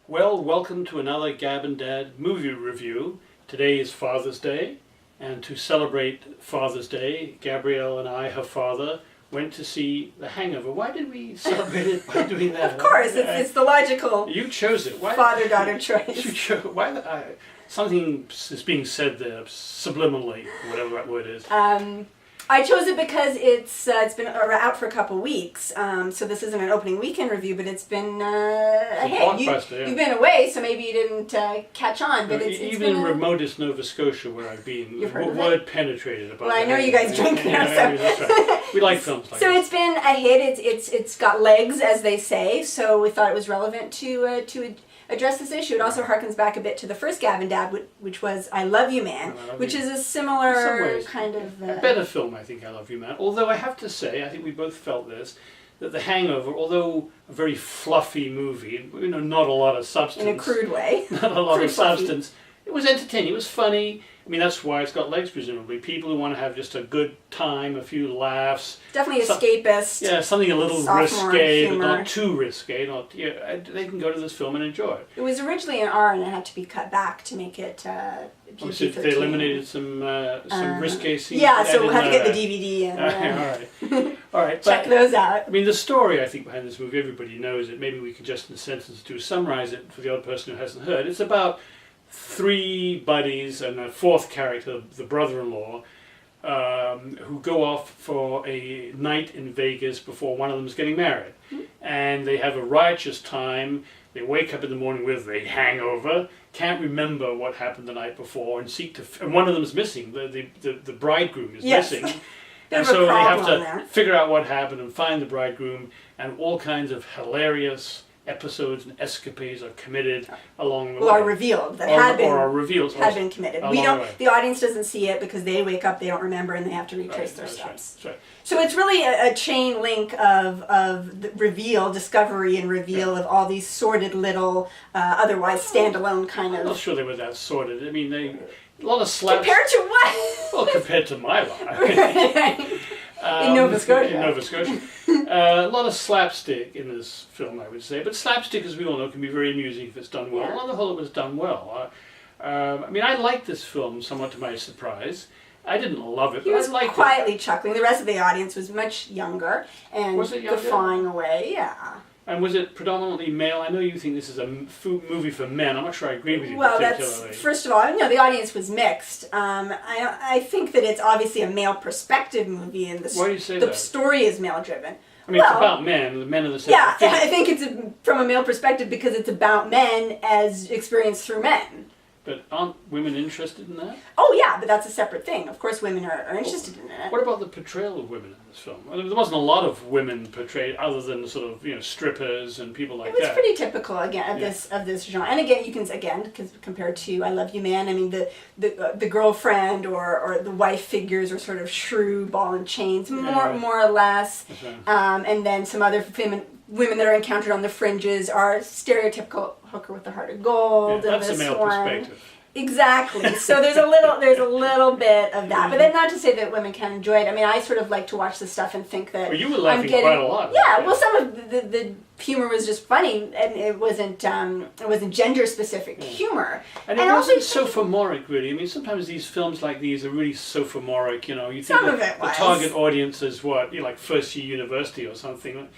Well, welcome to another Gab and Dad movie review. Today is Father's Day, and to celebrate Father's Day, Gabrielle and I, her father, went to see The Hangover. Why did we celebrate it by doing that? Of course, it's the logical you chose it. Why, father-daughter choice. You chose, something is being said there subliminally, whatever that word is. I chose it because it's been out for a couple weeks, so this isn't an opening weekend review, but it's been a hit. You've been away, so maybe you didn't catch on. But it's even in remotest Nova Scotia, where I've been, word penetrated about. Well, I know you guys drink there, so that's right. We like films like so this. It's been a hit. It's got legs, as they say. So we thought it was relevant to address this issue. It also harkens back a bit to the first Gab and Dad, which was I Love You Man, which is a similar kind of... a better film, I think, I Love You Man. Although I have to say, I think we both felt this, that The Hangover, although a very fluffy movie, not a lot of substance. In a crude way. Not a lot of substance. It was entertaining, it was funny. I mean, that's why it's got legs, presumably. People who want to have just a good time, a few laughs. Definitely escapist. Yeah, something a little risque, humor. but not too risque. They can go to this film and enjoy it. It was originally an R, and it had to be cut back to make it PG-13. They eliminated some risque scenes. Yeah, so we'll have to get the DVD and all right. check those out. I mean, the story, I think, behind this movie, everybody knows it. Maybe we could just, in a sentence or two, summarize it for the odd person who hasn't heard. It's about three buddies and a fourth character, the brother-in-law, who go off for a night in Vegas before one of them is getting married. And they have a riotous time. They wake up in the morning with a hangover, can't remember what happened the night before, and and one of them is missing. The bridegroom is missing. And so they have to figure out what happened and find the bridegroom, and all kinds of hilarious episodes and escapades are committed along the way. Or are revealed that had been committed. The audience doesn't see it because they wake up, they don't remember, and they have to retrace their steps. Right. So it's really a chain link of the discovery and reveal of all these sordid little, otherwise standalone kind of... I'm not sure they were that sordid. I mean, a lot of slaps... Compared to what? Well, compared to my life. In Nova Scotia. In Nova Scotia. A lot of slapstick in this film, I would say. But slapstick, as we all know, can be very amusing if it's done well. Yeah. On the whole, it was done well. I mean, I liked this film, somewhat to my surprise. I didn't love it, he was quietly chuckling. The rest of the audience was much younger and guffawing away. Yeah. And was it predominantly male? I know you think this is a movie for men. I'm not sure I agree with you particularly. First of all, the audience was mixed. I think that it's obviously a male perspective movie, and why do you say that? The story is male driven. I mean, it's about men. The men are the same. Yeah, I think it's from a male perspective because it's about men as experienced through men. But aren't women interested in that? Oh yeah, but that's a separate thing. Of course women are interested in it. What about the portrayal of women in this film? I mean, there wasn't a lot of women portrayed other than sort of, strippers and people like that. It was pretty typical, again, of this genre. And again, you can, compared to I Love You Man, I mean, the girlfriend or the wife figures are sort of shrew, ball and chains, more or less. Right. And then some other women that are encountered on the fringes are stereotypical hooker with the heart of gold. Yeah, that's a male perspective. Exactly. So there's a little bit of that, but then not to say that women can't enjoy it. I mean, I sort of like to watch the stuff and think that. Well, you were laughing quite a lot. Yeah. Well, some of the humor was just funny, and it wasn't gender specific humor. And it wasn't sophomoric, really. I mean, sometimes these films like these are really sophomoric. You think the target audience is like first year university or something.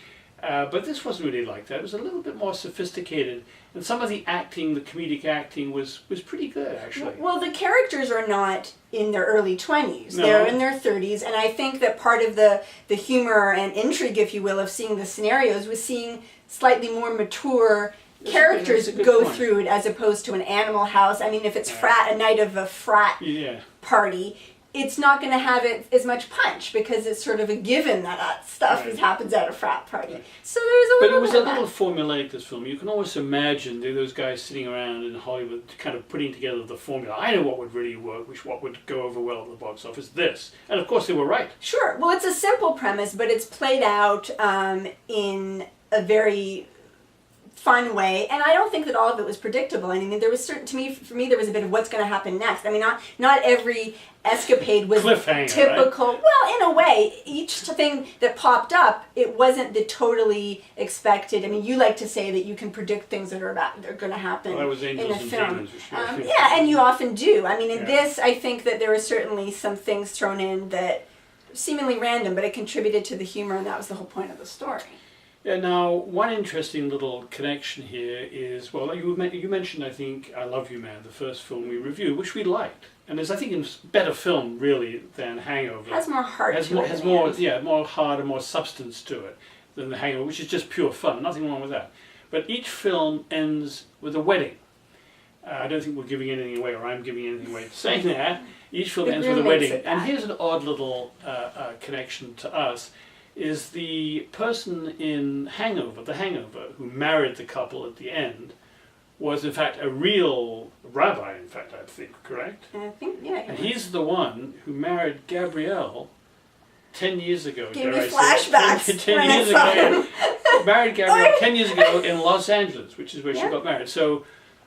But this wasn't really like that. It was a little bit more sophisticated. And some of the comedic acting was pretty good, actually. Well, the characters are not in their early 20s. No. They're in their 30s. And I think that part of the humor and intrigue, if you will, of seeing the scenarios was seeing slightly more mature characters go through it as opposed to an Animal House. I mean, if it's a night of a frat party, it's not going to have as much punch because it's sort of a given that stuff happens at a frat party. Right. So there's a little. But it was a little formulaic, this film. You can almost imagine those guys sitting around in Hollywood, kind of putting together the formula. I know what would really work, what would go over well at the box office. This, and of course they were right. Sure. Well, it's a simple premise, but it's played out in a very fun way, and I don't think that all of it was predictable. I mean, there was for me, there was a bit of what's going to happen next. I mean, not every escapade was typical. Right? Well, in a way, each thing that popped up, it wasn't the totally expected. I mean, you like to say that you can predict things that are going to happen in a film. Yeah, and you often do. I mean, in this, I think that there were certainly some things thrown in that seemingly random, but it contributed to the humor, and that was the whole point of the story. Yeah, now, one interesting little connection here is, well, you mentioned, I think, I Love You Man, the first film we reviewed, which we liked. And is, I think, a better film, really, than Hangover. Has more heart to it. Has more heart and more substance to it than the Hangover, which is just pure fun. Nothing wrong with that. But each film ends with a wedding. I don't think we're giving anything away, or I'm giving anything away saying that. Each film ends with a wedding. And here's an odd little connection to us. Is the person in Hangover, the Hangover, who married the couple at the end, was in fact a real rabbi, in fact, I think, correct? I think, yeah. And he's the one who married Gabrielle 10 years ago. Give me flashbacks. 10 years ago. Married Gabrielle 10 years ago in Los Angeles, which is where she got married. So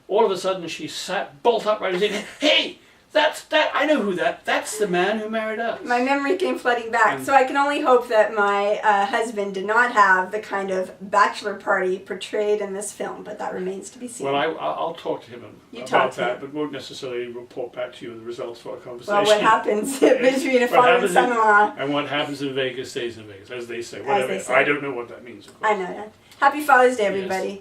all of a sudden she sat bolt upright and said, "Hey! I know who that's the man who married us." My memory came flooding back. So I can only hope that my husband did not have the kind of bachelor party portrayed in this film, but that remains to be seen. Well, I'll talk to him about that, but won't necessarily report back to you the results of our conversation. Well, what happens between a father and son-in-law. And what happens in Vegas stays in Vegas, as they say. Whatever. I don't know what that means, of course. I know that. Happy Father's Day, everybody. Yes.